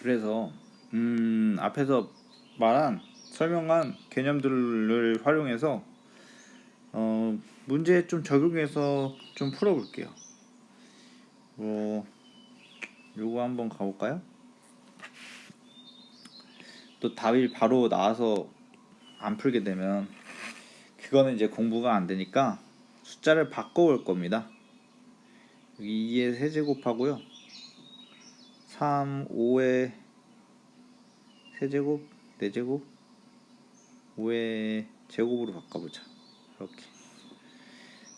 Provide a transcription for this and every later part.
그래서 앞에서 설명한 개념들을 활용해서 문제에 좀 적용해서 좀 풀어볼게요. 요거 한번 가볼까요? 또 답이 바로 나와서 안 풀게 되면 그거는 이제 공부가 안 되니까 숫자를 바꿔볼 겁니다. 여기 2의 세제곱하고요, 3, 5의 세제곱, 4제곱, 5의 제곱으로 바꿔보자. 이렇게.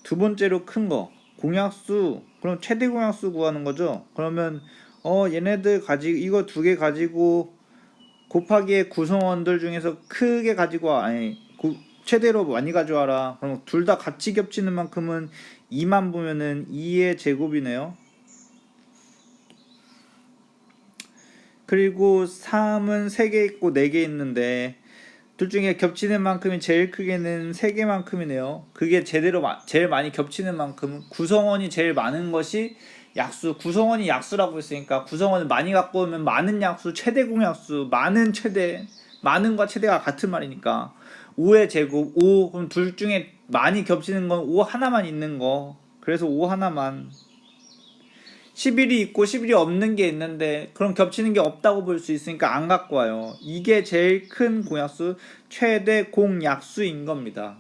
두 번째로 큰 거, 공약수. 그럼 최대 공약수 구하는 거죠. 그러면 얘네들 가지고 이거 두 개 가지고 곱하기의 구성원들 중에서 크게 가지고 최대로 많이 가져와라. 그럼 둘 다 같이 겹치는 만큼은 2만 보면은 2의 제곱이네요. 그리고 3은 3개 있고 4개 있는데 둘 중에 겹치는 만큼이 제일 크게는 3개만큼이네요. 그게 제일 많이 겹치는 만큼 구성원이 제일 많은 것이 약수. 구성원이 약수라고 했으니까 구성원을 많이 갖고 오면 많은 약수, 최대 공약수, 많은 최대, 많은과 최대가 같은 말이니까 5의 제곱, 5. 그럼 둘 중에 많이 겹치는 건 5 하나만 있는 거. 그래서 5 하나만. 11이 있고 11이 없는 게 있는데 그럼 겹치는 게 없다고 볼 수 있으니까 안 갖고 와요. 이게 제일 큰 공약수, 최대 공약수인 겁니다.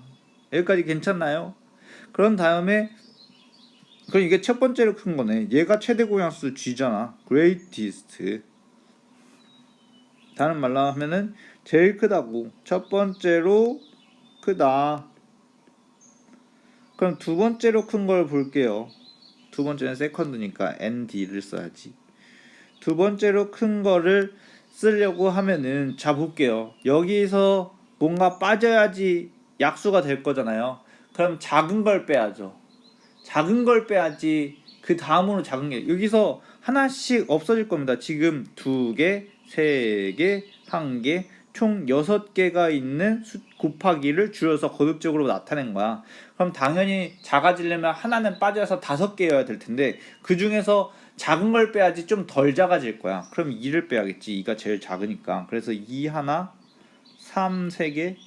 여기까지 괜찮나요? 그런 다음에 그럼 이게 첫 번째로 큰 거네. 얘가 최대 공약수 G잖아. greatest. 다른 말로 하면은 제일 크다고. 첫 번째로 크다. 그럼 두 번째로 큰 걸 볼게요. 두 번째는 세컨드니까 ND를 써야지. 두 번째로 큰 거를 쓰려고 하면은, 자 볼게요. 여기서 뭔가 빠져야지 약수가 될 거잖아요. 그럼 작은 걸 빼야죠. 작은 걸 빼야지. 그 다음으로 작은 게 여기서 하나씩 없어질 겁니다. 지금 2개, 3개, 1개, 총 6개가 있는 곱하기를 줄여서 거듭적으로 나타낸 거야. 그럼 당연히 작아지려면 하나는 빠져서 5개여야 될 텐데 그 중에서 작은 걸 빼야지 좀 덜 작아질 거야. 그럼 2를 빼야겠지. 2가 제일 작으니까. 그래서 2 하나, 3 3개,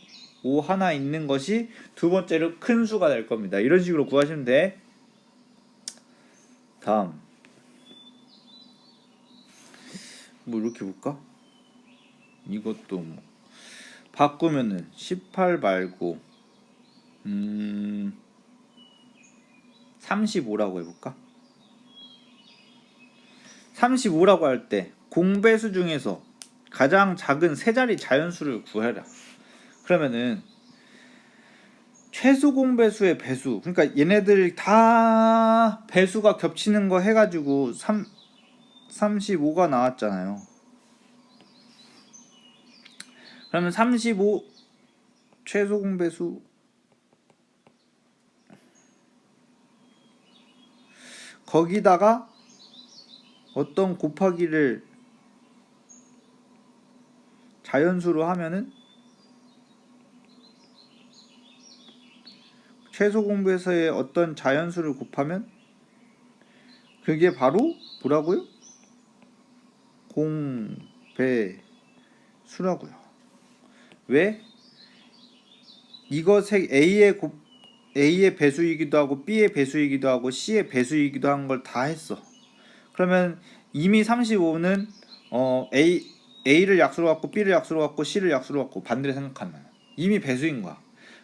5 하나 있는 것이 두 번째로 큰 수가 될 겁니다. 이런 식으로 구하시면 돼. 다음 뭐 이렇게 볼까? 이것도 뭐 바꾸면은 18 말고 35라고 해볼까? 35라고 할 때 공배수 중에서 가장 작은 세 자리 자연수를 구해라. 그러면은 최소 공배수의 배수, 그러니까 얘네들 다 배수가 겹치는 거 해가지고 35가 나왔잖아요. 그러면 35 최소 공배수 거기다가 어떤 곱하기를 자연수로 하면은 최소 공배수의 어떤 자연수를 곱하면 그게 바로 뭐라고요? 공배수라고요. 왜? 이것의 A의 배수이기도 하고 B의 배수이기도 하고 C의 배수이기도 한 걸 다 했어. 그러면 이미 35는 A를 약수로 갖고 B를 약수로 갖고 C를 약수로 갖고 반대로 생각하면 이미 배수인 거야.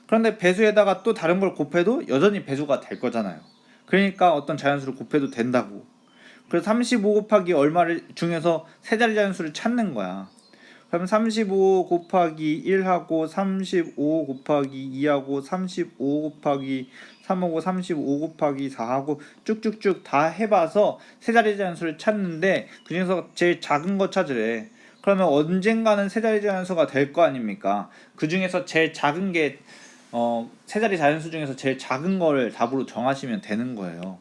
그런데 배수에다가 또 다른 걸 곱해도 여전히 배수가 될 거잖아요. 그러니까 어떤 자연수를 곱해도 된다고. 그래서 35 곱하기 얼마를 중에서 세 자리 자연수를 찾는 거야. 그럼 35 곱하기 1하고 35 곱하기 2하고 35 곱하기 3하고 35 곱하기 4하고 쭉쭉쭉 다 해봐서 세 자리 자연수를 찾는데 그 중에서 제일 작은 거 찾으래. 그러면 언젠가는 세 자리 자연수가 될 거 아닙니까? 그 중에서 제일 작은 게 세 자리 자연수 중에서 제일 작은 거를 답으로 정하시면 되는 거예요.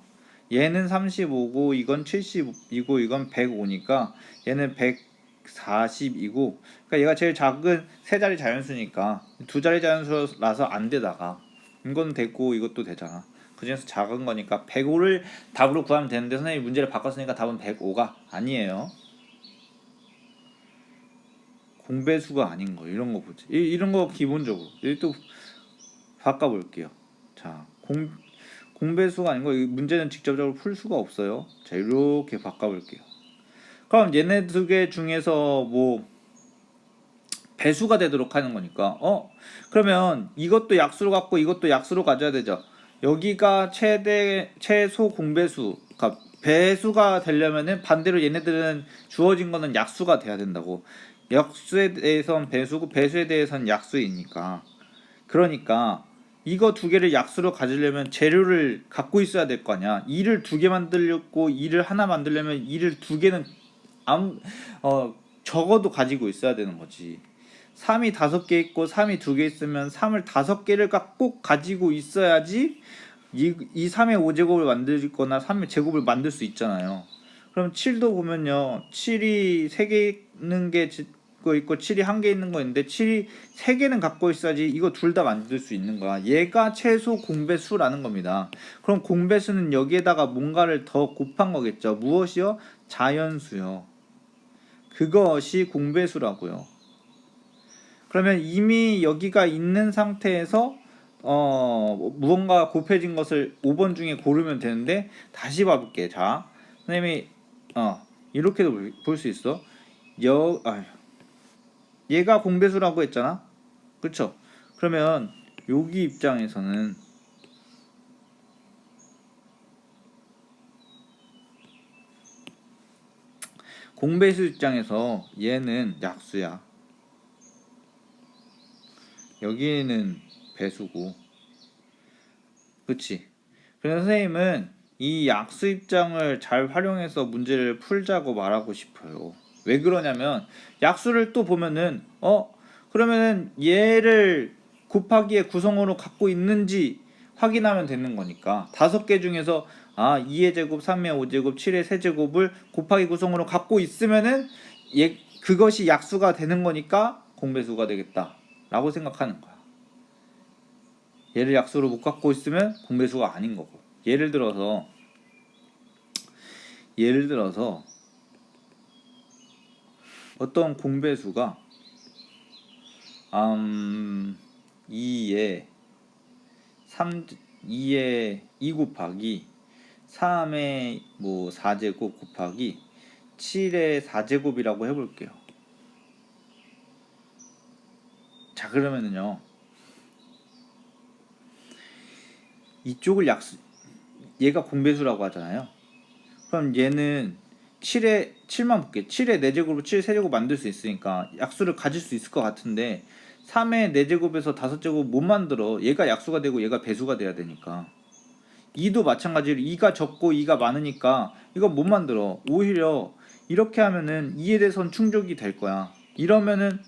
얘는 35고 이건 70이고 이건 105니까 얘는 140이고, 그러니까 얘가 제일 작은 세 자리 자연수니까 두 자리 자연수라서 안 되다가 이건 됐고 이것도 되잖아. 그 중에서 작은 거니까 105를 답으로 구하면 되는데 선생님이 문제를 바꿨으니까 답은 105가 아니에요. 공배수가 아닌 거 이런 거 보지. 이런 거 기본적으로 여기 또 바꿔볼게요. 자, 공배수가 아닌 거 이 문제는 직접적으로 풀 수가 없어요. 자, 이렇게 바꿔볼게요. 그럼 얘네 두 개 중에서 뭐 배수가 되도록 하는 거니까 그러면 이것도 약수로 갖고 이것도 약수로 가져야 되죠. 여기가 최소 공배수, 그러니까 배수가 되려면은 반대로 얘네들은 주어진 거는 약수가 돼야 된다고. 약수에 대해선 배수고 배수에 대해선 약수이니까. 그러니까 이거 두 개를 약수로 가지려면 재료를 갖고 있어야 될 거 아니야. 이를 두 개 만들려고 이를 하나 만들려면 이를 두 개는 적어도 가지고 있어야 되는 거지. 3이 5개 있고 3이 2개 있으면 3을 5개를 꼭 가지고 있어야지 이 3의 5제곱을 만들거나 3의 제곱을 만들 수 있잖아요. 그럼 7도 보면요. 7이 3개 있는 게 있고 7이 1개 있는 거 있는데 7이 3개는 갖고 있어야지 이거 둘 다 만들 수 있는 거야. 얘가 최소 공배수라는 겁니다. 그럼 공배수는 여기에다가 뭔가를 더 곱한 거겠죠. 무엇이요? 자연수요. 그것이 공배수라고요. 그러면 이미 여기가 있는 상태에서 무언가 곱해진 것을 5번 중에 고르면 되는데 다시 봐볼게. 자, 선생님이 이렇게도 볼 수 있어. 얘가 공배수라고 했잖아. 그쵸? 그러면 여기 입장에서는 공배수 입장에서 얘는 약수야. 여기는 배수고. 그치? 그래서 선생님은 이 약수 입장을 잘 활용해서 문제를 풀자고 말하고 싶어요. 왜 그러냐면 약수를 또 보면은 그러면은 얘를 곱하기의 구성으로 갖고 있는지 확인하면 되는 거니까 5개 중에서 2의 제곱, 3의 5제곱, 7의 세제곱을 곱하기 구성으로 갖고 있으면은 그것이 약수가 되는 거니까 공배수가 되겠다 라고 생각하는 거야. 얘를 약수로 못 갖고 있으면 공배수가 아닌 거고. 예를 들어서 어떤 공배수가 2에 2 곱하기 3의 4제곱 곱하기 7의 4제곱이라고 해볼게요. 자, 그러면은요 이쪽을 얘가 공배수라고 하잖아요. 그럼 얘는 7만 볼게. 7의 4제곱으로 7 세제곱 만들 수 있으니까 약수를 가질 수 있을 것 같은데 3의 4제곱에서 5제곱 못 만들어. 얘가 약수가 되고 얘가 배수가 돼야 되니까. 2도 마찬가지로 2가 적고 2가 많으니까 이거 못 만들어. 오히려 이렇게 하면은 2에 대해서는 충족이 될 거야. 이러면은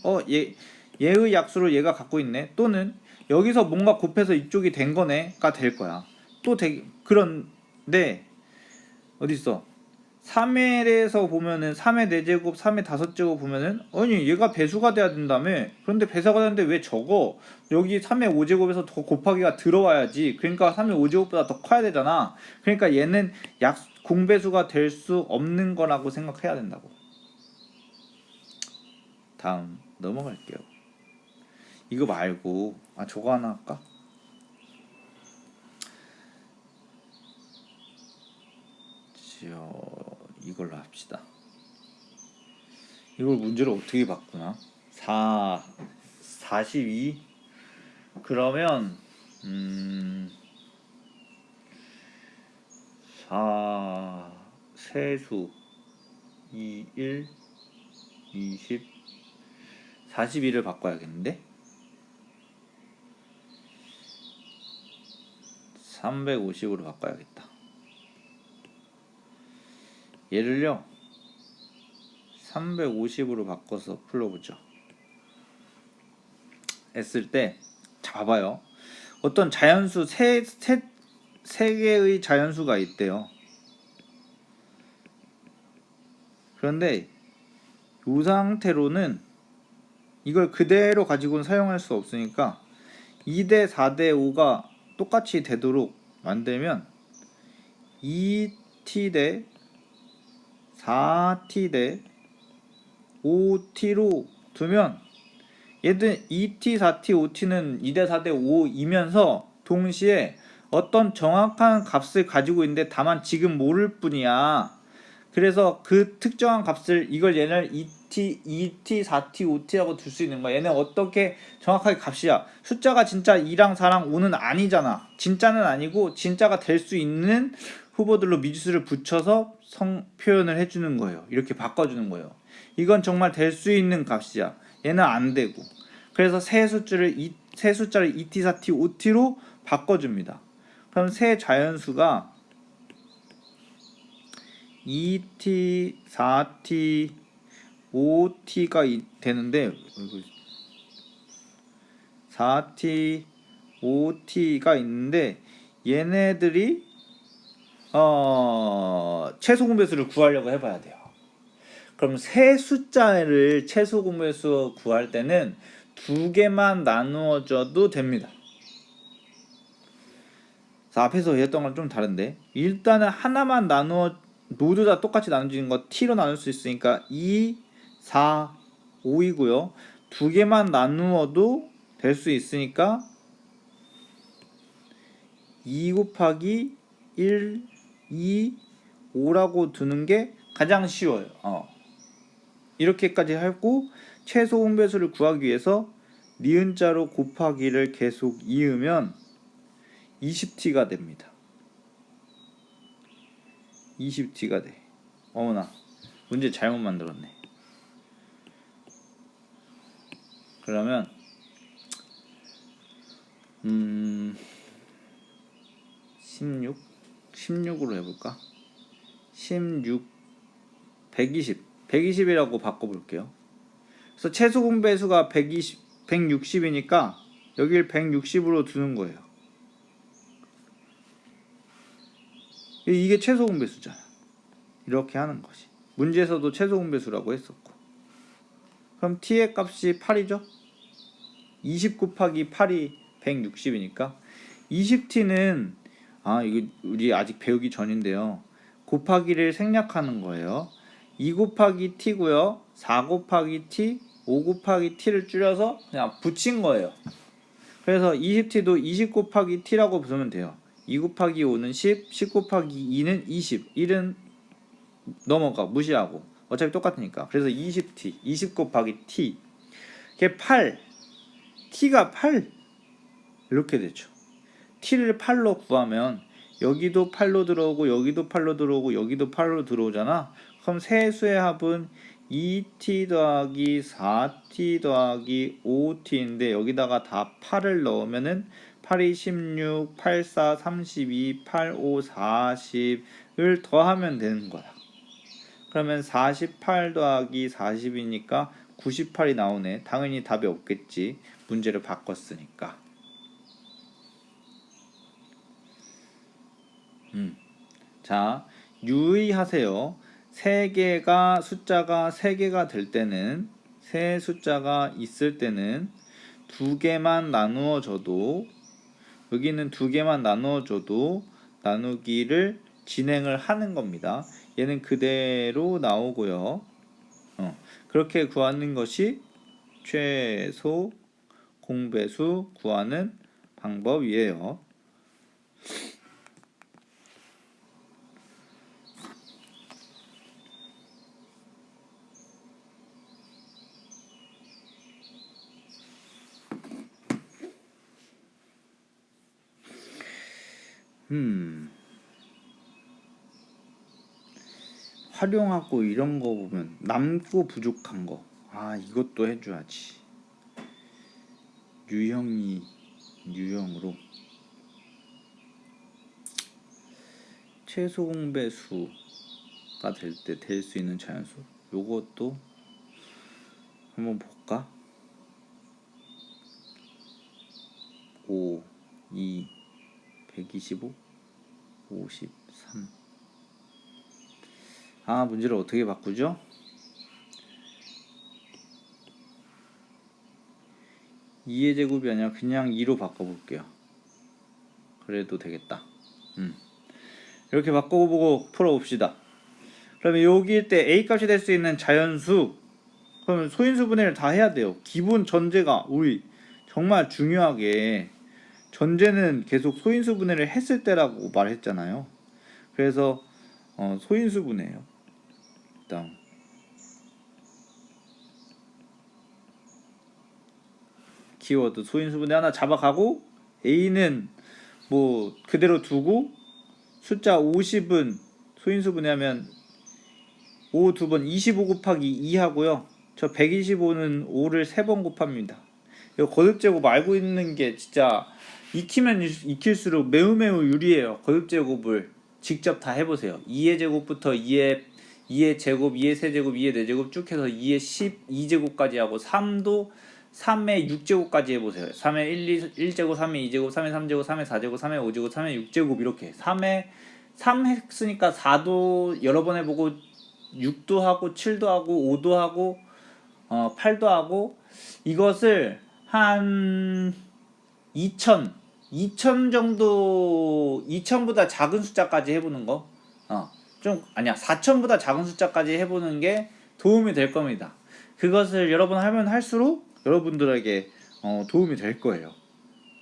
얘의 약수를 얘가 갖고 있네. 또는 여기서 뭔가 곱해서 이쪽이 된 거네가 될 거야. 그런데 어디 있어? 3회에서 보면은 3의 4제곱, 3의 5제곱 보면은 아니 얘가 배수가 돼야 된다며. 그런데 배수가 되는데 왜 적어? 여기 3의 5제곱에서 더 곱하기가 들어와야지. 그러니까 3의 5제곱보다 더 커야 되잖아. 그러니까 얘는 공배수가 될 수 없는 거라고 생각해야 된다고. 다음 넘어갈게요. 이거 말고 저거 하나 할까? 이걸로 합시다. 이걸 문제를 어떻게 바꾸나? 42 그러면 4 세수 21 20 42를 바꿔야겠는데? 350으로 바꿔야겠다. 얘를요 350으로 바꿔서 풀어보죠. 했을 때 봐봐요. 어떤 자연수 세 개의 자연수가 있대요. 그런데 이 상태로는 이걸 그대로 가지고는 사용할 수 없으니까 2대 4대 5가 똑같이 되도록 만들면 2t 대 4t 대 5t로 두면 얘들 2t, 4t, 5t는 2대 4대 5이면서 동시에 어떤 정확한 값을 가지고 있는데 다만 지금 모를 뿐이야. 그래서 그 특정한 값을 이걸 얘를 2t, 4t, 5t라고 둘 수 있는 거야. 얘는 어떻게 정확하게 값이야. 숫자가 진짜 2랑 4랑 5는 아니잖아. 진짜는 아니고 진짜가 될 수 있는 후보들로 미지수를 붙여서 표현을 해주는 거예요. 이렇게 바꿔주는 거예요. 이건 정말 될 수 있는 값이야. 얘는 안 되고. 그래서 새 숫자를 2t, 4t, 5t로 바꿔줍니다. 그럼 새 자연수가 2t, 4t, 5t가 되는데 4t, 5t가 있는데 얘네들이 최소 공배수를 구하려고 해봐야 돼요. 그럼 세 숫자를 최소 공배수 구할 때는 두 개만 나누어줘도 됩니다. 자, 앞에서 했던 건 좀 다른데 일단은 하나만 모두 다 똑같이 나눠지는 거 t로 나눌 수 있으니까 2, 4, 5이고요. 두 개만 나누어도 될 수 있으니까 2 곱하기 1, 2, 5라고 두는 게 가장 쉬워요. 이렇게까지 하고 최소 공배수를 구하기 위해서 니은자로 곱하기를 계속 이으면 20t가 됩니다. 20t가 돼. 어머나, 문제 잘못 만들었네. 그러면 16으로 해볼까? 120이라고 바꿔볼게요. 그래서 최소 공배수가 160이니까 여길 160으로 두는 거예요. 이게 최소 공배수잖아. 이렇게 하는 것이. 문제에서도 최소 공배수라고 했었고. 그럼 t의 값이 8이죠? 20 곱하기 8이 160이니까 20t는 이거 우리 아직 배우기 전인데요. 곱하기를 생략하는 거예요. 2 곱하기 t고요. 4 곱하기 t, 5 곱하기 t를 줄여서 그냥 붙인 거예요. 그래서 20t도 20 곱하기 t라고 부르면 돼요. 2 곱하기 5는 10, 10 곱하기 2는 20, 1은 넘어가 무시하고 어차피 똑같으니까. 그래서 20t, 20 곱하기 t 그게 8, t가 8 이렇게 되죠. t를 8로 구하면 여기도 8로 들어오고 여기도 8로 들어오고 여기도 8로 들어오잖아. 그럼 세 수의 합은 2t 더하기 4t 더하기 5t인데 여기다가 다 8을 넣으면은 8이 16, 8, 4, 32, 8, 5, 40을 더하면 되는 거야. 그러면 48 더하기 40이니까 98이 나오네. 당연히 답이 없겠지. 문제를 바꿨으니까. 자, 유의하세요. 숫자가 3개가 될 때는, 세 숫자가 있을 때는 두 개만 나누어 줘도, 여기는 두 개만 나누어 줘도 나누기를 진행을 하는 겁니다. 얘는 그대로 나오고요. 그렇게 구하는 것이 최소 공배수 구하는 방법이에요. 활용하고 이런 거 보면 남고 부족한 거. 이것도 해줘야지. 유형으로 최소 공배수가 될 때 될 수 있는 자연수. 요것도 한번 볼까? 5, 2, 125, 53. 문제를 어떻게 바꾸죠? 2의 제곱이 아니라 그냥 2로 바꿔볼게요. 그래도 되겠다. 이렇게 바꿔보고 풀어봅시다. 그러면 여기일 때 A 값이 될 수 있는 자연수 그러면 소인수분해를 다 해야 돼요. 기본 전제가 우리 정말 중요하게 전제는 계속 소인수분해를 했을 때라고 말했잖아요. 그래서 소인수분해예요. 일단 키워드 소인수분해 하나 잡아가고 A는 뭐 그대로 두고 숫자 50은 소인수분해하면 5 2번 25 곱하기 2 하고요. 저 125는 5를 3번 곱합니다. 이거 거듭제곱 알고 있는 게 진짜 익히면 익힐수록 매우 유리해요. 거듭제곱을 직접 다 해보세요. 2의 제곱부터 2의 제곱, 2의 세제곱, 2의 4제곱 쭉 해서 2의 12제곱까지 하고 3도 3의 6제곱까지 해보세요. 3의 1제곱, 3의 2제곱, 3의 3제곱, 3의 4제곱, 3의 5제곱, 3의 6제곱 이렇게 3 했으니까 4도 여러 번 해보고 6도 하고 7도 하고 5도 하고 8도 하고 이것을 한 2000 정도 2000보다 작은 숫자까지 해보는 거 좀 아니야 4000보다 작은 숫자까지 해보는 게 도움이 될 겁니다. 그것을 여러 번 하면 할수록 여러분들에게 도움이 될 거예요.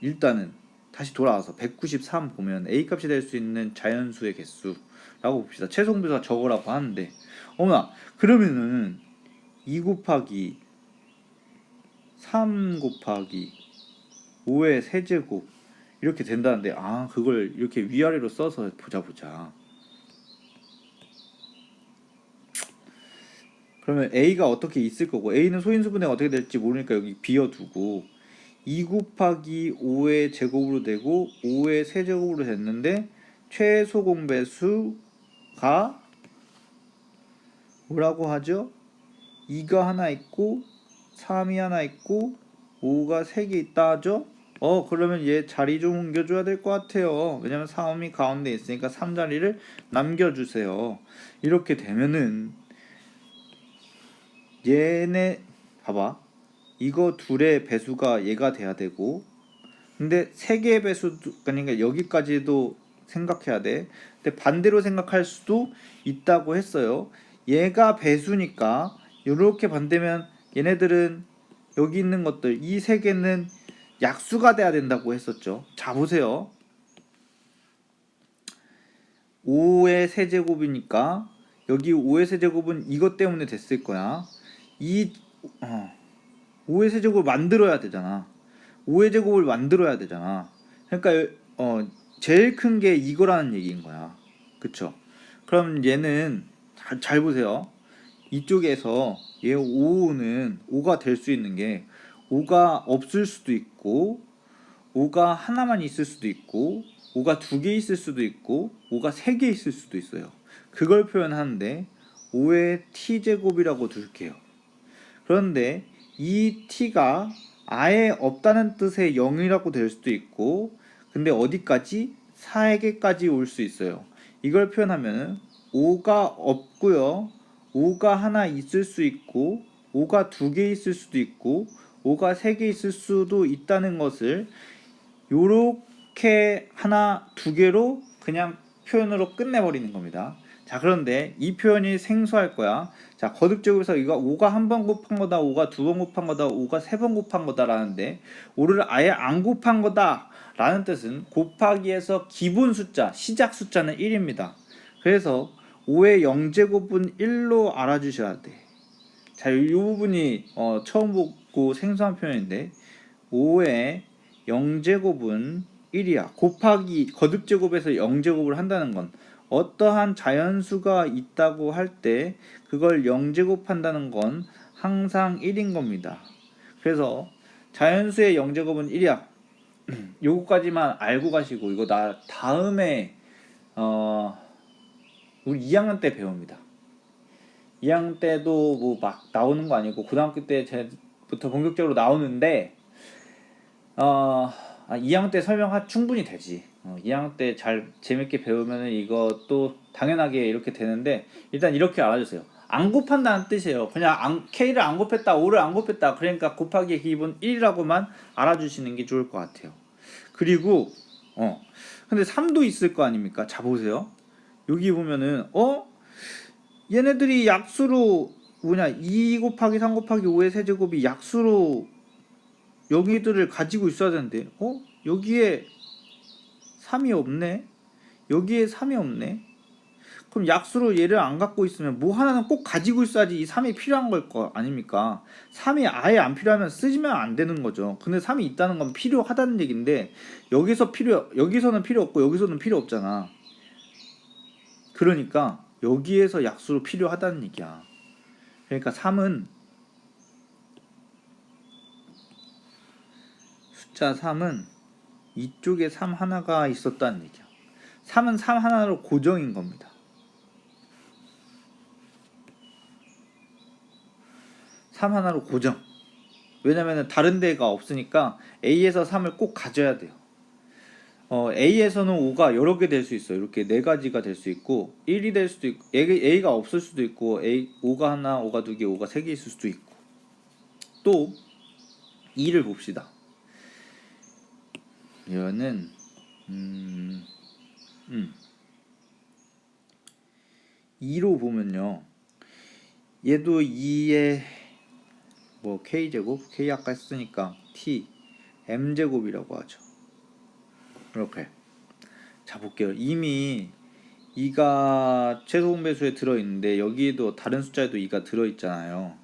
일단은 다시 돌아와서 193 보면 A값이 될 수 있는 자연수의 개수라고 봅시다. 최종비가 저거라고 하는데 어머나 그러면은 2 곱하기 3 곱하기 5의 세제곱 이렇게 된다는데 그걸 이렇게 위아래로 써서 보자. 그러면 A가 어떻게 있을 거고 A는 소인수분해가 어떻게 될지 모르니까 여기 비워두고 2 곱하기 5의 제곱으로 되고 5의 세제곱으로 됐는데 최소 공배수가 뭐라고 하죠? 2가 하나 있고 3이 하나 있고 5가 3개 있다 하죠? 그러면 얘 자리 좀 옮겨줘야 될 것 같아요. 왜냐면 3이 가운데 있으니까 3자리를 남겨주세요. 이렇게 되면은 얘네 봐봐 이거 둘의 배수가 얘가 돼야 되고 근데 3개의 배수도 그러니까 여기까지도 생각해야 돼. 근데 반대로 생각할 수도 있다고 했어요. 얘가 배수니까 이렇게 반대면 얘네들은 여기 있는 것들 이 3개는 약수가 돼야 된다고 했었죠. 자 보세요. 5의 세제곱이니까 여기 5의 세제곱은 이것 때문에 됐을 거야. 5의 세제곱을 만들어야 되잖아. 5의 제곱을 만들어야 되잖아. 그러니까 제일 큰 게 이거라는 얘기인 거야. 그쵸? 그럼 얘는 잘 보세요. 이쪽에서 얘 5는 5가 될 수 있는 게 5가 없을 수도 있고 5가 하나만 있을 수도 있고 5가 2개 있을 수도 있고 5가 3개 있을 수도 있어요. 그걸 표현하는데 5의 t제곱이라고 둘게요. 그런데 이 t가 아예 없다는 뜻의 0이라고 될 수도 있고 근데 어디까지? 4에게까지 올 수 있어요. 이걸 표현하면 5가 없고요. 5가 하나 있을 수 있고 5가 2개 있을 수도 있고 5가 3개 있을 수도 있다는 것을 요렇게 하나 2개로 그냥 표현으로 끝내버리는 겁니다. 자 그런데 이 표현이 생소할 거야. 자 거듭제곱에서 이거 5가 한 번 곱한 거다 5가 2번 곱한 거다 5가 3번 곱한 거다 라는데 5를 아예 안 곱한 거다 라는 뜻은 곱하기에서 기본 숫자 시작 숫자는 1입니다. 그래서 5의 0제곱은 1로 알아주셔야 돼. 자 이 부분이 처음 보고 생소한 표현인데 5의 0제곱은 1이야. 곱하기 거듭제곱에서 0제곱을 한다는 건 어떠한 자연수가 있다고 할 때 그걸 0제곱한다는 건 항상 1인 겁니다. 그래서 자연수의 0제곱은 1이야. 요거까지만 알고 가시고 이거 나 다음에 우리 2학년 때 배웁니다. 2학년 때도 뭐 막 나오는 거 아니고 고등학교 때부터 본격적으로 나오는데 2학년 때 설명 충분히 되지. 2학년 때 잘 재밌게 배우면은 이것도 당연하게 이렇게 되는데 일단 이렇게 알아주세요. 안 곱한다는 뜻이에요. 그냥 K를 안 곱했다, 5를 안 곱했다. 그러니까 곱하기의 기본 1이라고만 알아주시는 게 좋을 것 같아요. 그리고 근데 3도 있을 거 아닙니까? 자 보세요. 여기 보면은 얘네들이 약수로 뭐냐 2 곱하기 3 곱하기 5의 세제곱이 약수로 여기들을 가지고 있어야 되는데 여기에 3이 없네. 여기에 3이 없네. 그럼 약수로 얘를 안 갖고 있으면 뭐 하나는 꼭 가지고 있어야지 이 3이 필요한 걸 거 아닙니까? 3이 아예 안 필요하면 쓰지면 안 되는 거죠. 근데 3이 있다는 건 필요하다는 얘기인데 여기서는 필요 없고 여기서는 필요 없잖아. 그러니까 여기에서 약수로 필요하다는 얘기야. 그러니까 3은 숫자 3은 이쪽에 3 하나가 있었다는 얘기야. 3은 3 하나로 고정인 겁니다. 3 하나로 고정. 왜냐면 다른 데가 없으니까 A에서 3을 꼭 가져야 돼요. A에서는 5가 여러 개 될 수 있어요. 이렇게 네 가지가 될 수 있고 1이 될 수도 있고 A가 없을 수도 있고 5가 하나, 5가 두 개, 5가 세 개 있을 수도 있고. 또 2를 봅시다. 이거는 2로 보면요. 얘도 2의 뭐 K제곱, K 아까 했으니까 T, M제곱이라고 하죠. 이렇게. 자 볼게요. 이미 2가 최소 공배수에 들어있는데 여기에도 다른 숫자에도 2가 들어있잖아요.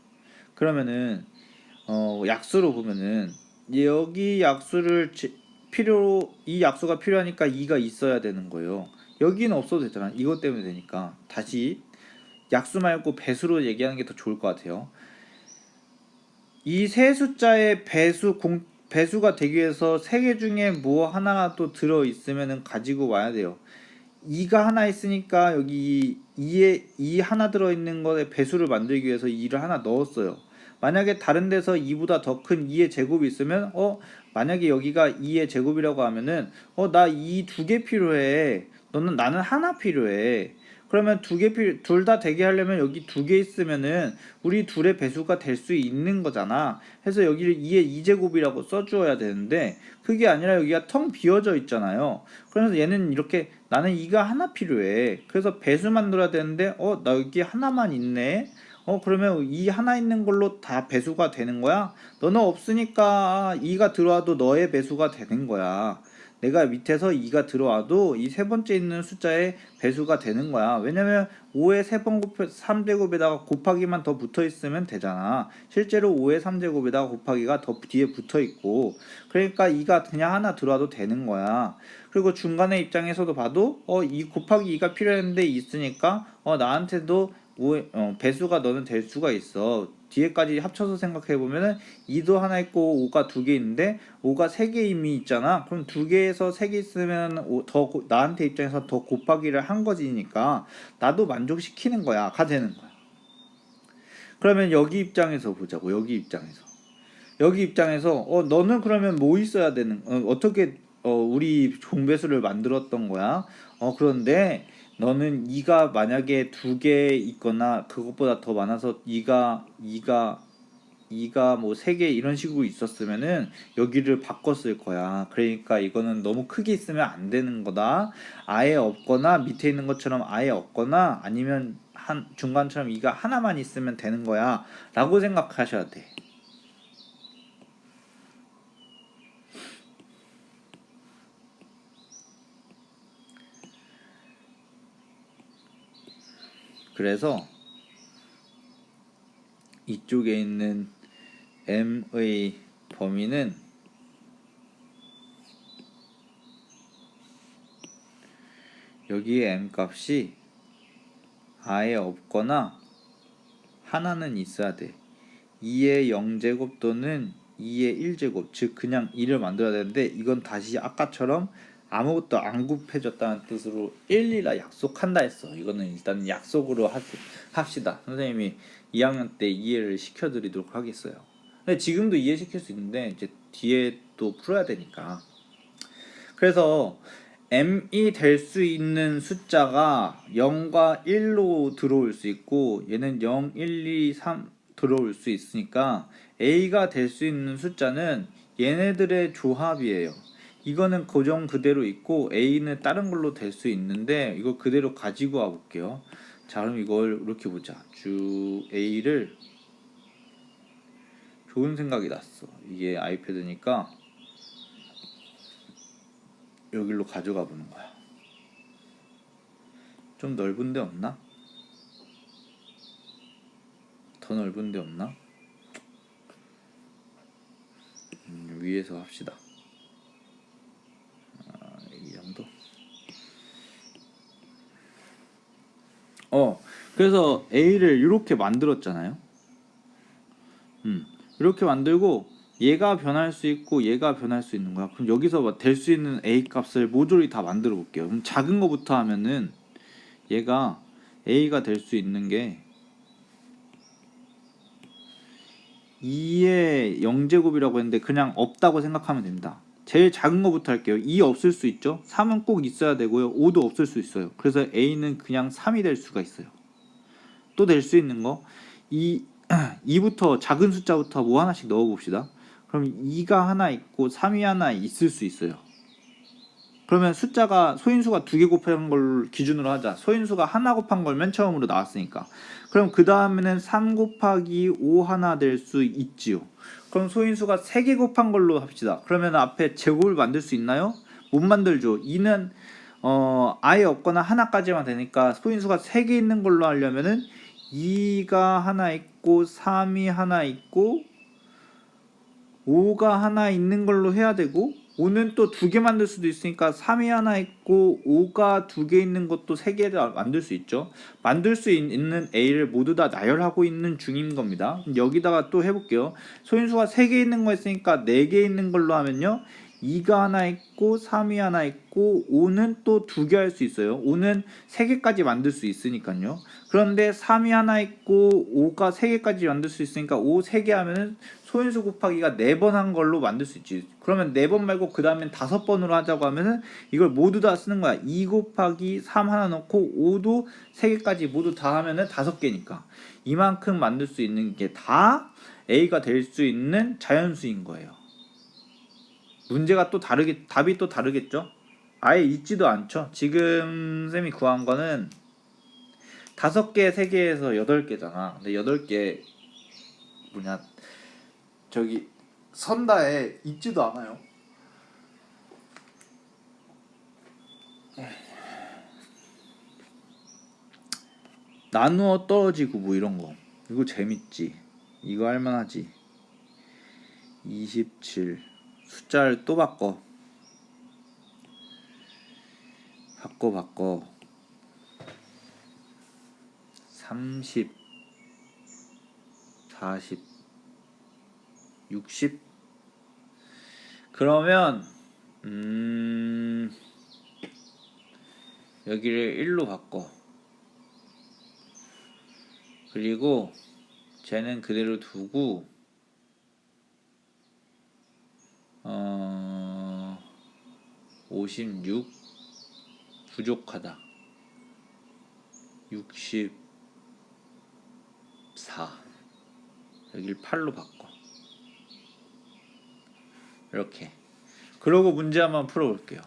그러면은 약수로 보면은 여기 약수를 이 약수가 필요하니까 2가 있어야 되는 거예요. 여기는 없어도 되잖아. 이것 때문에 되니까. 다시 약수 말고 배수로 얘기하는 게 더 좋을 것 같아요. 이 세 숫자의 배수가 되기 위해서 세 개 중에 뭐 하나가 또 들어 있으면은 가지고 와야 돼요. 2가 하나 있으니까 여기 2 하나 들어 있는 거에 배수를 만들기 위해서 2를 하나 넣었어요. 만약에 다른 데서 2보다 더 큰 2의 제곱이 있으면 만약에 여기가 2의 제곱이라고 하면은 나 2 두 개 필요해. 나는 하나 필요해. 그러면 둘 다 되게 하려면 여기 두 개 있으면은 우리 둘의 배수가 될 수 있는 거잖아. 해서 여기를 2의 2제곱이라고 써주어야 되는데 그게 아니라 여기가 텅 비어져 있잖아요. 그래서 얘는 이렇게 나는 2가 하나 필요해. 그래서 배수 만들어야 되는데 나 여기 하나만 있네. 그러면 이 하나 있는 걸로 다 배수가 되는 거야? 너는 없으니까 2가 들어와도 너의 배수가 되는 거야. 내가 밑에서 2가 들어와도 이 세 번째 있는 숫자의 배수가 되는 거야. 왜냐면 5의 3제곱에다가 곱하기만 더 붙어 있으면 되잖아. 실제로 5의 3제곱에다가 곱하기가 더 뒤에 붙어 있고, 그러니까 2가 그냥 하나 들어와도 되는 거야. 그리고 중간의 입장에서도 봐도 이 곱하기 2가 필요했는데 있으니까 나한테도 배수가 너는 될 수가 있어. 뒤에까지 합쳐서 생각해 보면은 2도 하나 있고 5가 두 개 있는데 5가 세 개 이미 있잖아. 그럼 두 개에서 세 개 있으면 나한테 입장에서 더 곱하기를 한 거지니까 나도 만족시키는 거야. 가 되는 거야. 그러면 여기 입장에서 보자고. 여기 입장에서 너는 그러면 뭐 있어야 되는 어떻게 우리 종배수를 만들었던 거야. 그런데 너는 2가 만약에 두 개 있거나 그것보다 더 많아서 2가 뭐 세 개 이런 식으로 있었으면은 여기를 바꿨을 거야. 그러니까 이거는 너무 크게 있으면 안 되는 거다. 아예 없거나 밑에 있는 것처럼 아예 없거나 아니면 한 중간처럼 2가 하나만 있으면 되는 거야. 라고 생각하셔야 돼. 그래서 이쪽에 있는 m의 범위는 여기에 m 값이 아예 없거나 하나는 있어야 돼. 2의 0제곱 또는 2의 1제곱, 즉 그냥 2를 만들어야 되는데 이건 다시 아까처럼 아무것도 안 곱해졌다는 뜻으로 1이라 약속한다 했어. 이거는 일단 약속으로 합시다. 선생님이 2학년 때 이해를 시켜드리도록 하겠어요. 근데 지금도 이해시킬 수 있는데 이제 뒤에 또 풀어야 되니까. 그래서 m이 될 수 있는 숫자가 0과 1로 들어올 수 있고 얘는 0, 1, 2, 3 들어올 수 있으니까 a가 될 수 있는 숫자는 얘네들의 조합이에요. 이거는 고정 그대로 있고 a는 다른 걸로 될 수 있는데 이거 그대로 가지고 와 볼게요. 자, 그럼 이걸 이렇게 보자. 주 A를 좋은 생각이 났어. 이게 아이패드니까 여기로 가져가 보는 거야. 좀 넓은 데 없나? 더 넓은 데 없나? 위에서 합시다. 이 정도? 그래서 A를 이렇게 만들었잖아요. 이렇게 만들고 얘가 변할 수 있고 얘가 변할 수 있는 거야. 그럼 여기서 될 수 있는 A 값을 모조리 다 만들어 볼게요. 그럼 작은 거부터 하면은 얘가 A가 될 수 있는 게 2의 0제곱이라고 했는데 그냥 없다고 생각하면 됩니다. 제일 작은 거부터 할게요. 2 없을 수 있죠. 3은 꼭 있어야 되고요. 5도 없을 수 있어요. 그래서 A는 그냥 3이 될 수가 있어요. 또 될 수 있는 거 2부터 작은 숫자부터 뭐 하나씩 넣어 봅시다. 그럼 2가 하나 있고 3이 하나 있을 수 있어요. 그러면 숫자가 소인수가 2개 곱한 걸 기준으로 하자. 소인수가 하나 곱한 걸 맨 처음으로 나왔으니까. 그럼 그 다음에는 3 곱하기 5 하나 될 수 있지요. 그럼 소인수가 3개 곱한 걸로 합시다. 그러면 앞에 제곱을 만들 수 있나요? 못 만들죠. 2는 아예 없거나 하나까지만 되니까 소인수가 3개 있는 걸로 하려면은 2가 하나 있고 3이 하나 있고 5가 하나 있는 걸로 해야 되고 5는 또 2개 만들 수도 있으니까 3이 하나 있고 5가 2개 있는 것도 3개를 만들 수 있죠. 만들 수 있는 A를 모두 다 나열하고 있는 중인 겁니다. 여기다가 또 해볼게요. 소인수가 3개 있는 거 있으니까 4개 있는 걸로 하면요. 2가 하나 있고 3이 하나 있고 5는 또 2개 할 수 있어요. 5는 3개까지 만들 수 있으니까요. 그런데 3이 하나 있고 5가 3개까지 만들 수 있으니까 5 3개 하면은 소인수 곱하기가 4번 한 걸로 만들 수 있지. 그러면 4번 말고 그 다음엔 5번으로 하자고 하면은 이걸 모두 다 쓰는 거야. 2 곱하기 3 하나 넣고 5도 3개까지 모두 다 하면은 5개니까 이만큼 만들 수 있는 게 다 A가 될 수 있는 자연수인 거예요. 문제가 또 답이 또 다르겠죠? 아예 있지도 않죠. 지금 쌤이 구한 거는 5개, 3개에서 8개잖아. 근데 8개 저기 선다에 있지도 않아요. 나누어 떨어지고 뭐 이런 거. 이거 재밌지. 이거 할만하지. 27 숫자를 또 바꿔 30 40 60 그러면 여기를 1로 바꿔. 그리고 쟤는 그대로 두고 56 부족하다. 64 여기를 8로 바꿔. 이렇게. 그러고 문제 한번 풀어볼게요.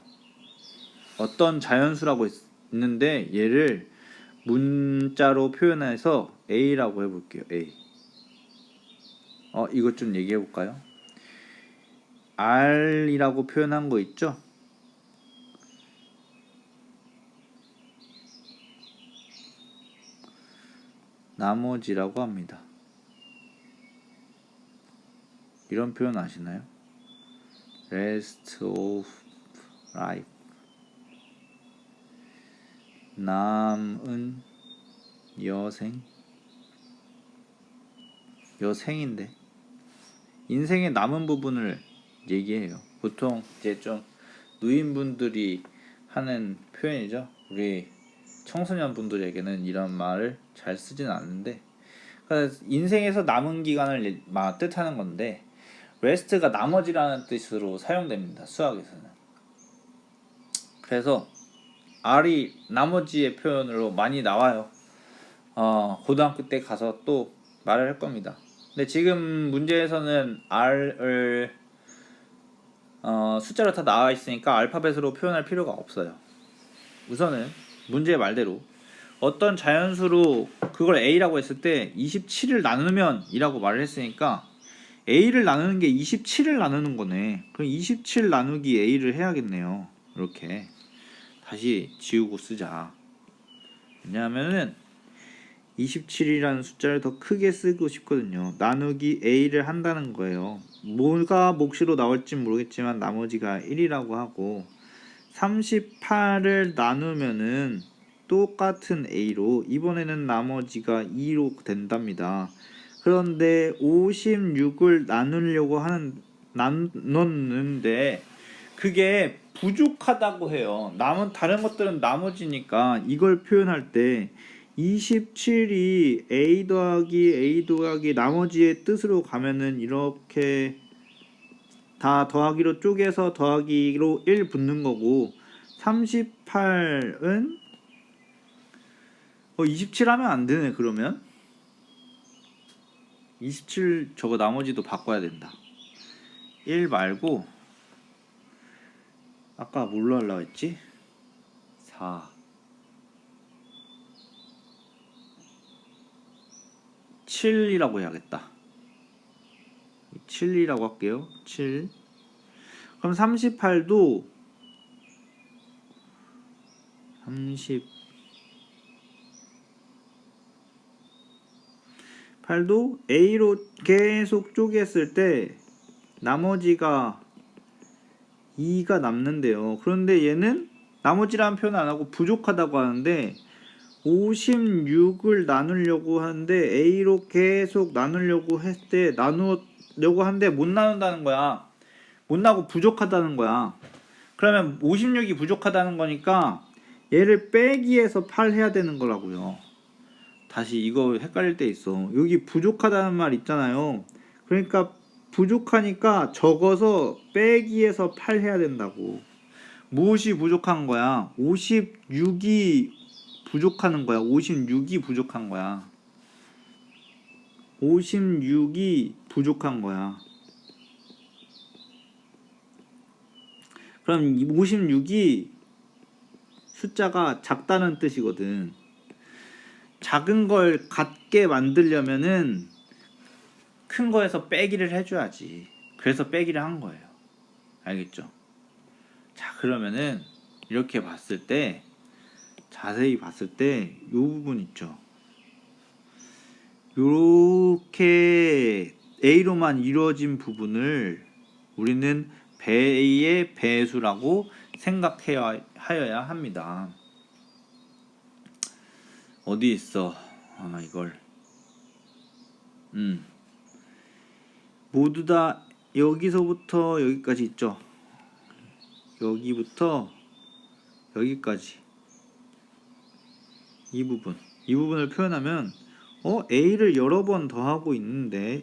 어떤 자연수라고 있는데 얘를 문자로 표현해서 A라고 해볼게요. A. 이것 좀 얘기해볼까요? R이라고 표현한 거 있죠? 나머지라고 합니다. 이런 표현 아시나요? Rest of life. 남은 여생인데 인생의 남은 부분을 얘기해요. 보통 이제 좀 노인분들이 하는 표현이죠. 우리 청소년분들에게는 이런 말을 잘 쓰진 않는데, 그러니까 인생에서 남은 기간을 뜻하는 건데 rest가 나머지라는 뜻으로 사용됩니다. 수학에서는. 그래서 R이 나머지의 표현으로 많이 나와요. 고등학교 때 가서 또 말을 할 겁니다. 근데 지금 문제에서는 R을 숫자로 다 나와 있으니까 알파벳으로 표현할 필요가 없어요. 우선은 문제 말대로 어떤 자연수로 그걸 a라고 했을 때 27을 나누면 이라고 말을 했으니까 a를 나누는 게 27을 나누는 거네. 그럼 27 나누기 a를 해야겠네요. 이렇게 다시 지우고 쓰자. 왜냐하면은 27이라는 숫자를 더 크게 쓰고 싶거든요. 나누기 a를 한다는 거예요. 뭐가 몫으로 나올지 모르겠지만 나머지가 1이라고 하고 38을 나누면은 똑같은 a로 이번에는 나머지가 2로 된답니다. 그런데 56을 나눴는데 그게 부족하다고 해요. 남은 다른 것들은 나머지니까 이걸 표현할 때 27이 a 더하기 나머지의 뜻으로 가면은 이렇게 다 더하기로 쪼개서 더하기로 1 붙는 거고 38은 27 하면 안 되네. 그러면 27 저거 나머지도 바꿔야 된다. 1 말고 아까 뭘로 하려고 했지? 4 7이라고 해야겠다. 7이라고 할게요. 7. 그럼 38도 38도 a로 계속 쪼갰을 때 나머지가 2가 남는데요. 그런데 얘는 나머지라는 표현 안 하고 부족하다고 하는데 56을 나누려고 하는데 a로 계속 나누려고 했을 때 나누려고 하는데 못 나눈다는 거야. 못 나고 부족하다는 거야. 그러면 56이 부족하다는 거니까 얘를 빼기해서 8 해야 되는 거라고요. 다시 이거 헷갈릴 때 있어. 여기 부족하다는 말 있잖아요. 그러니까 부족하니까 적어서 빼기해서 8 해야 된다고. 무엇이 부족한 거야? 56이 부족하는 거야. 56이 부족한 거야. 56이 부족한 거야. 그럼 56이 숫자가 작다는 뜻이거든. 작은 걸 같게 만들려면은 큰 거에서 빼기를 해줘야지. 그래서 빼기를 한 거예요. 알겠죠? 자, 그러면은 이렇게 봤을 때 자세히 봤을 때 이 부분 있죠. 요렇게 a로만 이루어진 부분을 우리는 배의 배수라고 생각하여야 합니다. 어디 있어? 이걸 모두 다 여기서부터 여기까지 있죠. 여기부터 여기까지 이 부분을 표현하면 a를 여러 번 더하고 있네.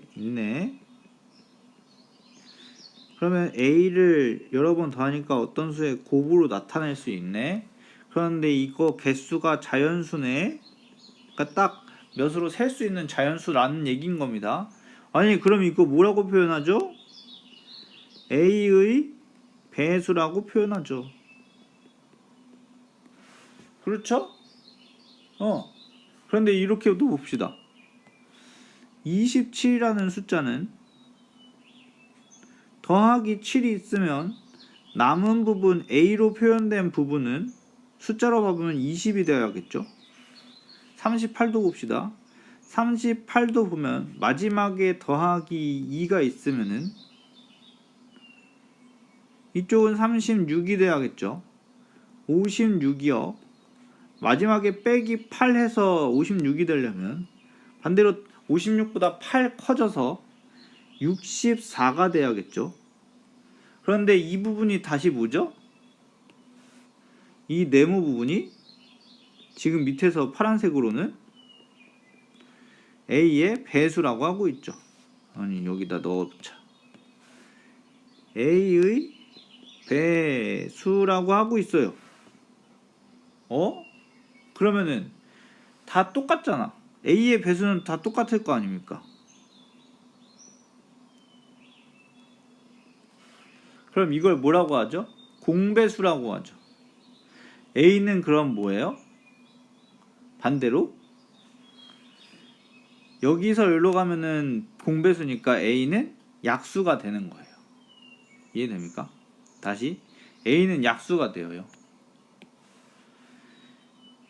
그러면 a를 여러 번 더하니까 어떤 수의 곱으로 나타낼 수 있네. 그런데 이거 개수가 자연수네. 그러니까 딱 몇으로 셀 수 있는 자연수라는 얘기인 겁니다. 아니 그럼 이거 뭐라고 표현하죠? a의 배수라고 표현하죠. 그렇죠? 그런데 이렇게도 봅시다. 27이라는 숫자는 더하기 7이 있으면 남은 부분 a로 표현된 부분은 숫자로 봐보면 20이 되어야겠죠. 38도 봅시다. 38도 보면 마지막에 더하기 2가 있으면은 이쪽은 36이 돼야겠죠. 56이요. 마지막에 빼기 8 해서 56이 되려면 반대로 56보다 8 커져서 64가 돼야겠죠. 그런데 이 부분이 다시 뭐죠? 이 네모 부분이 지금 밑에서 파란색으로는 a의 배수라고 하고 있죠. 아니 여기다 넣어두자. a의 배수라고 하고 있어요. 그러면은 다 똑같잖아. a의 배수는 다 똑같을 거 아닙니까? 그럼 이걸 뭐라고 하죠? 공배수라고 하죠. a는 그럼 뭐예요? 반대로 여기서 여기로 가면은 공배수니까 A는 약수가 되는 거예요. 이해됩니까? 다시 A는 약수가 되어요.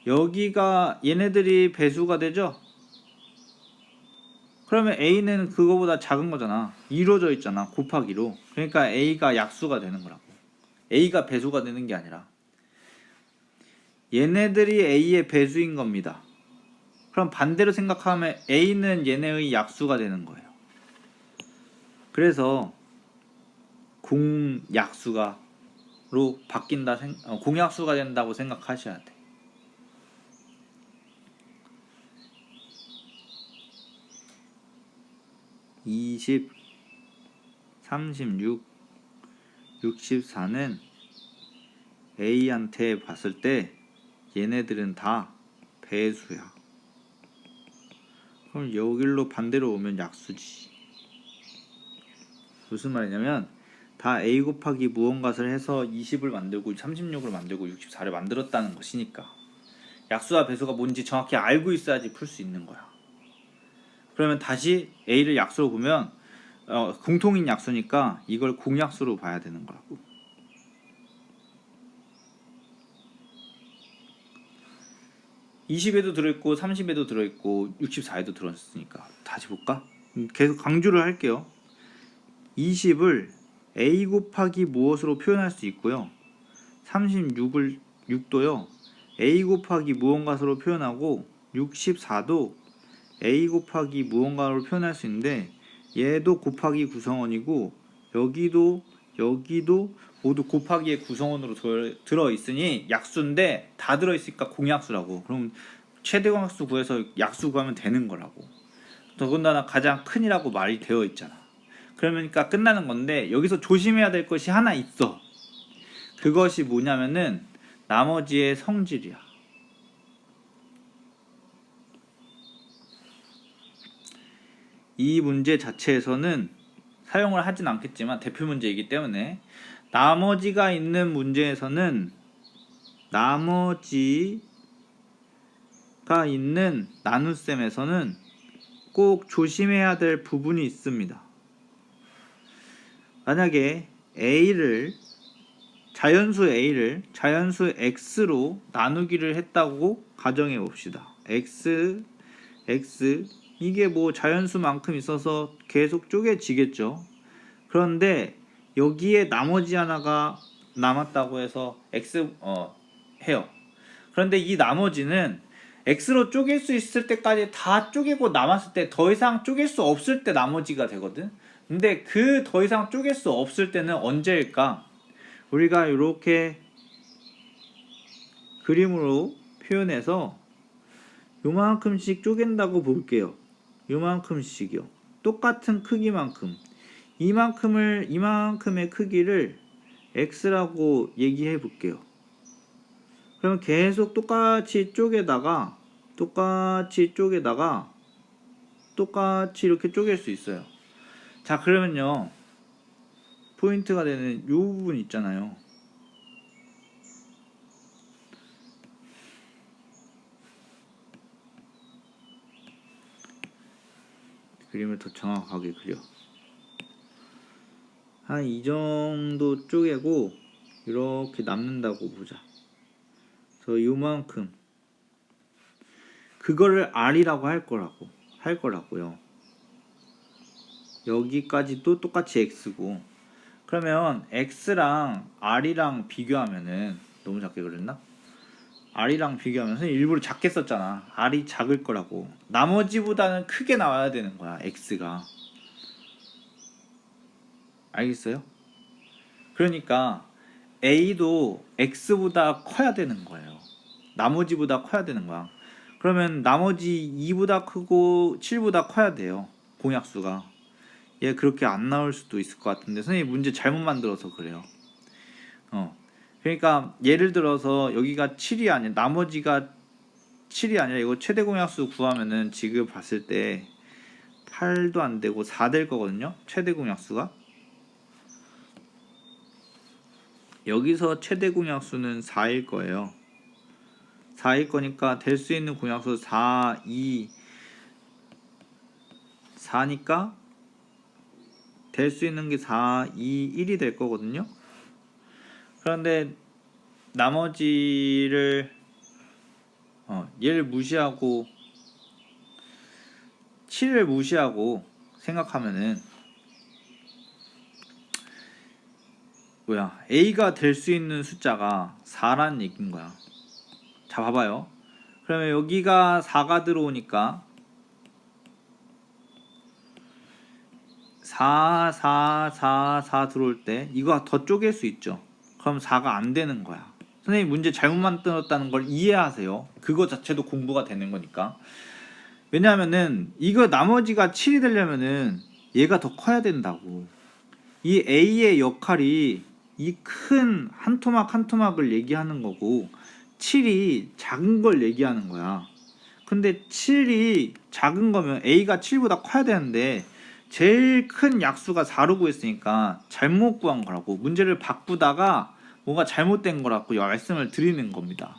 여기가 얘네들이 배수가 되죠? 그러면 A는 그거보다 작은 거잖아. 2로 있잖아. 곱하기로. 그러니까 A가 약수가 되는 거라고. A가 배수가 되는 게 아니라 얘네들이 A의 배수인 겁니다. 그럼 반대로 생각하면 A는 얘네의 약수가 되는 거예요. 그래서 공약수가로 바뀐다, 공약수가 된다고 생각하셔야 돼. (20) (36) (64는) A한테 봤을 때 얘네들은 다 배수야. 그럼 여기로 반대로 오면 약수지. 무슨 말이냐면 다 A 곱하기 무언가를 해서 20을 만들고 36을 만들고 64를 만들었다는 것이니까 약수와 배수가 뭔지 정확히 알고 있어야지 풀 수 있는 거야. 그러면 다시 A를 약수로 보면 공통인 약수니까 이걸 공약수로 봐야 되는 거라고. 20에도 들어있고 30에도 들어있고 64에도 들어있으니까 다시 볼까? 계속 강조를 할게요. 20을 A 곱하기 무엇으로 표현할 수 있고요. 6도요. A 곱하기 무언가로 표현하고 64도 A 곱하기 무언가로 표현할 수 있는데 얘도 곱하기 구성원이고 여기도 모두 곱하기의 구성원으로 들어있으니 약수인데 다 들어있으니까 공약수라고. 그럼 최대공약수 구해서 약수 구하면 되는 거라고. 더군다나 가장 큰이라고 말이 되어 있잖아. 그러니까 끝나는 건데 여기서 조심해야 될 것이 하나 있어. 그것이 뭐냐면은 나머지의 성질이야. 이 문제 자체에서는 사용을 하진 않겠지만 대표 문제이기 때문에 나머지가 있는 문제에서는 나머지가 있는 나눗셈에서는 꼭 조심해야 될 부분이 있습니다. 만약에 자연수 A를 자연수 X로 나누기를 했다고 가정해 봅시다. X 이게 뭐 자연수만큼 있어서 계속 쪼개지겠죠. 그런데 여기에 나머지 하나가 남았다고 해서 X 해요. 그런데 이 나머지는 X로 쪼갤 수 있을 때까지 다 쪼개고 남았을 때 더 이상 쪼갤 수 없을 때 나머지가 되거든. 근데 그 더 이상 쪼갤 수 없을 때는 언제일까? 우리가 이렇게 그림으로 표현해서 요만큼씩 쪼갠다고 볼게요. 요만큼씩이요. 똑같은 크기만큼. 이만큼의 크기를 X라고 얘기해 볼게요. 그러면 계속 똑같이 쪼개다가 똑같이 이렇게 쪼갤 수 있어요. 자, 그러면요. 포인트가 되는 이 부분 있잖아요. 그림을 더 정확하게 그려. 한 이 정도 쪼개고 이렇게 남는다고 보자. 그래서 요만큼 그거를 R이라고 할 거라고요. 여기까지도 똑같이 X고. 그러면 X랑 R이랑 비교하면은 너무 작게 그렸나? R이랑 비교하면서 일부러 작게 썼잖아. R이 작을 거라고. 나머지보다는 크게 나와야 되는 거야. X가. 알겠어요? 그러니까 A도 X보다 커야 되는 거예요. 나머지보다 커야 되는 거야. 그러면 나머지 2보다 크고 7보다 커야 돼요. 공약수가. 얘 그렇게 안 나올 수도 있을 것 같은데 선생님 문제 잘못 만들어서 그래요. 그러니까 예를 들어서 여기가 7이 아니라 나머지가 7이 아니라 이거 최대 공약수 구하면은 지금 봤을 때 8도 안 되고 4 될 거거든요. 최대 공약수가. 여기서 최대 공약수는 4일 거예요. 4일 거니까 될 수 있는 공약수 4, 2, 4니까 될 수 있는 게 4, 2, 1이 될 거거든요. 그런데 나머지를 얘를 무시하고 7을 무시하고 생각하면은 A가 될 수 있는 숫자가 4라는 얘기인 거야. 자, 봐봐요. 그러면 여기가 4가 들어오니까 4, 4, 4, 4 들어올 때 이거 더 쪼갤 수 있죠. 그럼 4가 안 되는 거야. 선생님 문제 잘못 만들었다는 걸 이해하세요. 그거 자체도 공부가 되는 거니까. 왜냐하면은 이거 나머지가 7이 되려면은 얘가 더 커야 된다고. 이 A의 역할이 이 큰 한 토막 한 토막을 얘기하는 거고 7이 작은 걸 얘기하는 거야. 근데 7이 작은 거면 A가 7보다 커야 되는데 제일 큰 약수가 4로 구했으니까 잘못 구한 거라고. 문제를 바꾸다가 뭔가 잘못된 거라고 말씀을 드리는 겁니다.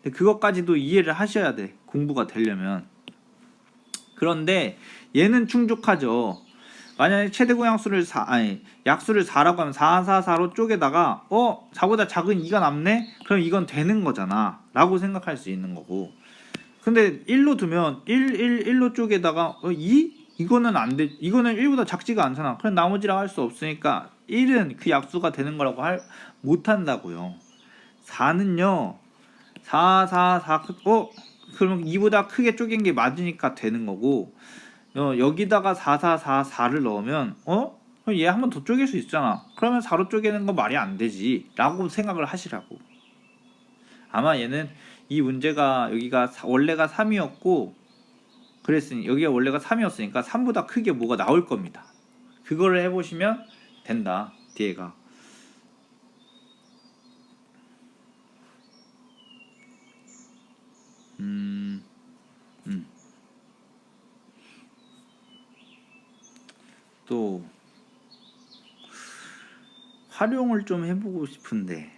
근데 그것까지도 이해를 하셔야 돼. 공부가 되려면. 그런데 얘는 충족하죠. 만약에 최대 공약수를 약수를 4라고 하면 4, 4, 4로 쪼개다가 4보다 작은 2가 남네? 그럼 이건 되는 거잖아 라고 생각할 수 있는 거고. 근데 1로 두면 1로 쪼개다가 2? 이거는 안 돼. 이거는 1보다 작지가 않잖아. 그럼 나머지라고 할 수 없으니까 1은 그 약수가 되는 거라고 못 한다고요. 4는요. 4, 4, 4 그러면 2보다 크게 쪼갠 게 맞으니까 되는 거고, 여기다가 4, 4, 4, 4를 넣으면 그럼 얘 한 번 더 쪼갤 수 있잖아. 그러면 4로 쪼개는 거 말이 안 되지 라고 생각을 하시라고. 아마 얘는 이 문제가 여기가 원래가 3이었고 그랬으니 여기가 원래가 3이었으니까 3보다 크게 뭐가 나올 겁니다. 그거를 해보시면 된다. 뒤에가 또 활용을 좀 해보고 싶은데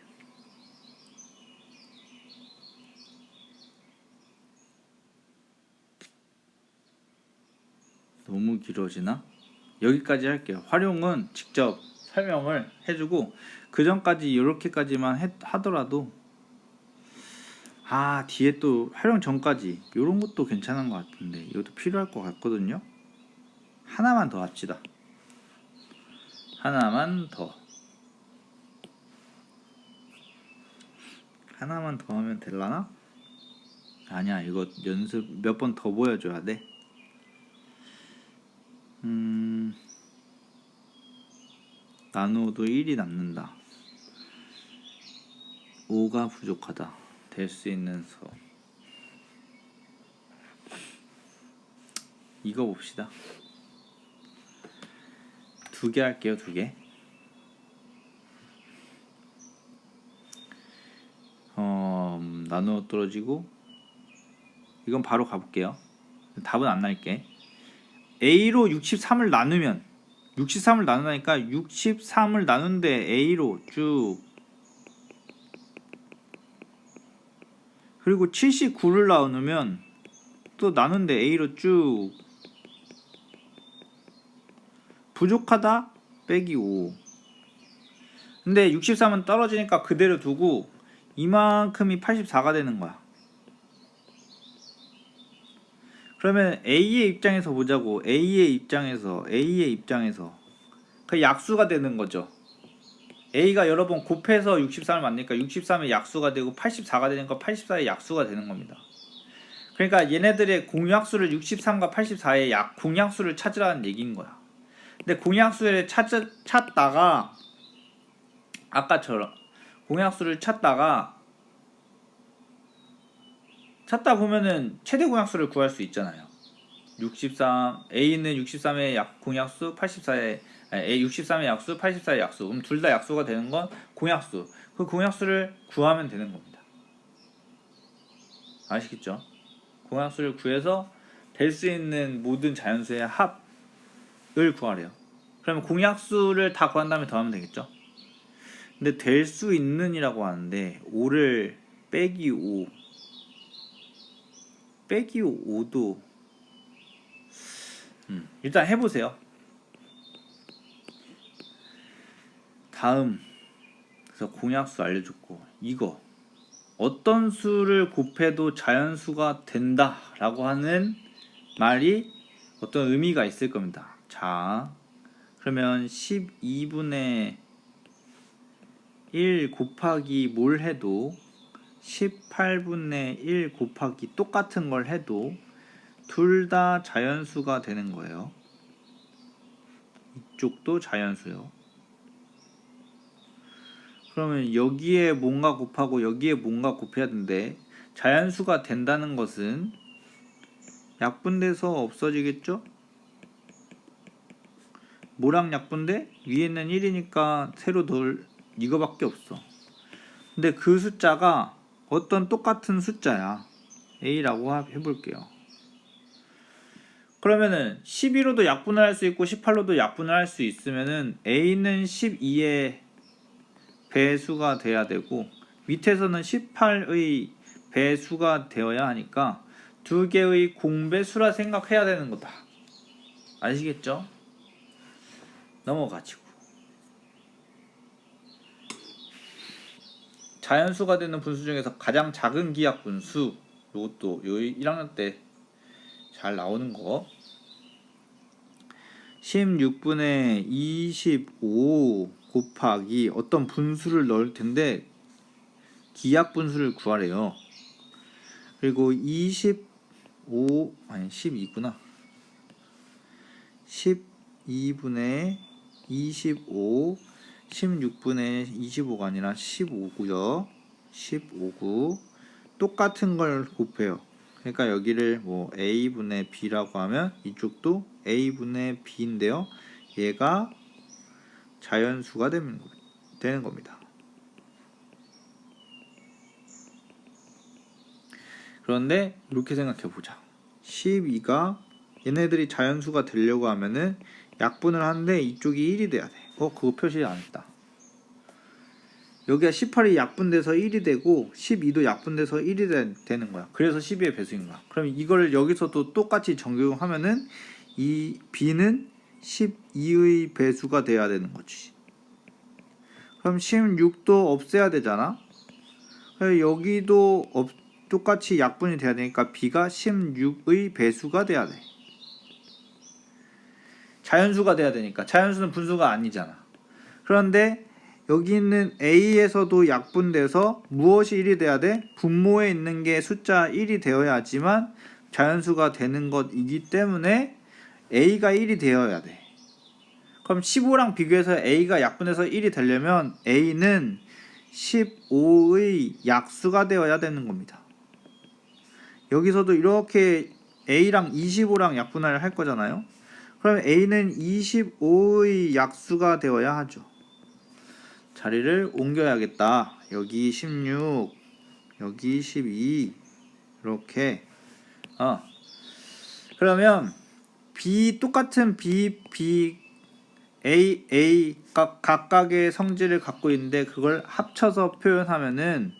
너무 길어지나? 여기까지 할게요. 활용은 직접 설명을 해주고 그 전까지 이렇게까지만 하더라도 뒤에 또 활용 전까지 이런 것도 괜찮은 것 같은데 이것도 필요할 것 같거든요. 하나만 더 합시다. 하나만 더 하면 될라나? 아니야, 이거 연습 몇 번 더 보여줘야 돼. 나누어도 1이 남는다. 5가 부족하다. 될 수 있는 수. 이거 봅시다. 2개 할게요. 2개. 나누어 떨어지고 이건 바로 가볼게요. 답은 안 날게. A로 63을 나누면 63을 나누니까 63을 나눈데 A로 쭉 그리고 79를 나누면 또 나눈데 A로 쭉 부족하다 빼기 5. 근데 63은 떨어지니까 그대로 두고 이만큼이 84가 되는 거야. 그러면 A의 입장에서 보자고. A의 입장에서 그 약수가 되는 거죠. A가 여러 번 곱해서 63을 만드니까 63의 약수가 되고 84가 되는 거 84의 약수가 되는 겁니다. 그러니까 얘네들의 공약수를 63과 84의 공약수를 찾으라는 얘기인 거야. 근데 공약수를 찾다가 아까처럼 공약수를 찾다 보면은 최대 공약수를 구할 수 있잖아요. 63 A는 63의 공약수 84의 A 63의 약수 84의 약수. 그럼 둘 다 약수가 되는 건 공약수. 그 공약수를 구하면 되는 겁니다. 아시겠죠? 공약수를 구해서 될 수 있는 모든 자연수의 합을 구하래요. 그러면 공약수를 다 구한 다음에 더하면 되겠죠? 근데 될 수 있는 이라고 하는데 5를 빼기 5 빼기 5도 일단 해보세요. 다음, 그래서 공약수 알려줬고, 이거 어떤 수를 곱해도 자연수가 된다 라고 하는 말이 어떤 의미가 있을 겁니다. 자, 그러면 12분의 1 곱하기 뭘 해도 18분의 1 곱하기 똑같은 걸 해도 둘 다 자연수가 되는 거예요. 이쪽도 자연수요. 그러면 여기에 뭔가 곱하고 여기에 뭔가 곱해야 되는데 자연수가 된다는 것은 약분돼서 없어지겠죠? 뭐랑 약분돼? 위에는 1이니까 새로 넣을 이거밖에 없어. 근데 그 숫자가 어떤 똑같은 숫자야. A라고 해볼게요. 그러면은 11로도 약분을 할 수 있고 18로도 약분을 할 수 있으면은 A는 12의 배수가 돼야 되고 밑에서는 18의 배수가 되어야 하니까 두 개의 공배수라 생각해야 되는 거다. 아시겠죠? 넘어가지고 자연수가 되는 분수 중에서 가장 작은 기하 분수, 이것도 1학년 때 잘 나오는 거, 16분의 25 곱하기 어떤 분수를 넣을 텐데 기하 분수를 구하래요. 그리고 12구나. 12분의 25, 16분의 25가 아니라 15구요. 15구. 똑같은 걸 곱해요. 그러니까 여기를 뭐 A분의 B라고 하면 이쪽도 A분의 B인데요. 얘가 자연수가 되는 겁니다. 그런데 이렇게 생각해 보자. 12가 얘네들이 자연수가 되려고 하면은 약분을 하는데 이쪽이 1이 돼야 돼. 그거 표시 안 했다. 여기가 18이 약분돼서 1이 되고 12도 약분돼서 1이 되는 거야. 그래서 12의 배수인 거야. 그럼 이걸 여기서도 똑같이 적용하면은 이 B는 12의 배수가 돼야 되는 거지. 그럼 16도 없애야 되잖아. 여기도 똑같이 약분이 돼야 되니까 B가 16의 배수가 돼야 돼. 자연수가 돼야 되니까. 자연수는 분수가 아니잖아. 그런데 여기 있는 A에서도 약분돼서 무엇이 1이 돼야 돼? 분모에 있는 게 숫자 1이 되어야지만 자연수가 되는 것이기 때문에 A가 1이 되어야 돼. 그럼 15랑 비교해서 A가 약분해서 1이 되려면 A는 15의 약수가 되어야 되는 겁니다. 여기서도 이렇게 A랑 25랑 약분을 할 거잖아요. 그럼 A는 25의 약수가 되어야 하죠. 자리를 옮겨야겠다. 여기 16, 여기 12 이렇게. 그러면 똑같은 B, A 각각의 성질을 갖고 있는데 그걸 합쳐서 표현하면은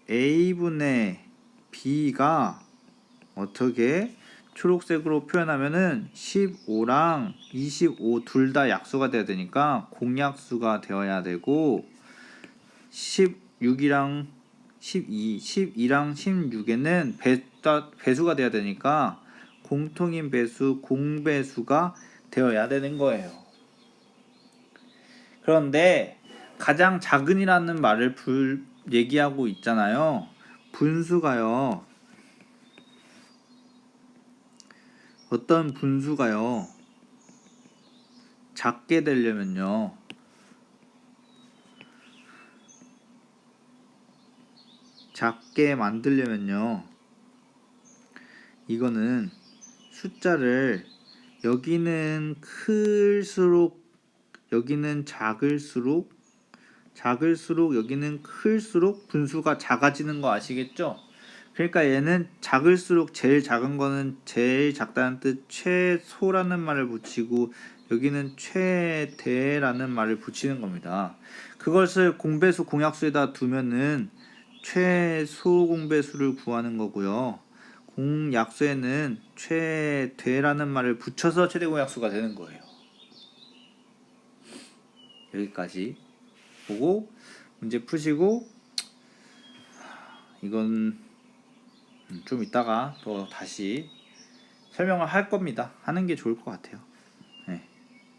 A분의 B가 어떻게 초록색으로 표현하면은 15랑 25 둘 다 약수가 되어야 되니까 공약수가 되어야 되고 16이랑 12, 12랑 16에는 배수가 되어야 되니까 공통인 배수, 공배수가 되어야 되는 거예요. 그런데 가장 작은이라는 말을 얘기하고 있잖아요. 분수가요. 어떤 분수가요. 작게 되려면요. 작게 만들려면요. 이거는 숫자를 여기는 클수록 여기는 작을수록 여기는 클수록 분수가 작아지는 거 아시겠죠? 그러니까 얘는 작을수록 제일 작은 거는 제일 작다는 뜻 최소라는 말을 붙이고 여기는 최대라는 말을 붙이는 겁니다. 그것을 공배수 공약수에다 두면은 최소 공배수를 구하는 거고요. 공약수에는 최대라는 말을 붙여서 최대 공약수가 되는 거예요. 여기까지 보고 문제 푸시고 이건 좀 이따가 또 다시 설명을 할 겁니다. 하는 게 좋을 것 같아요.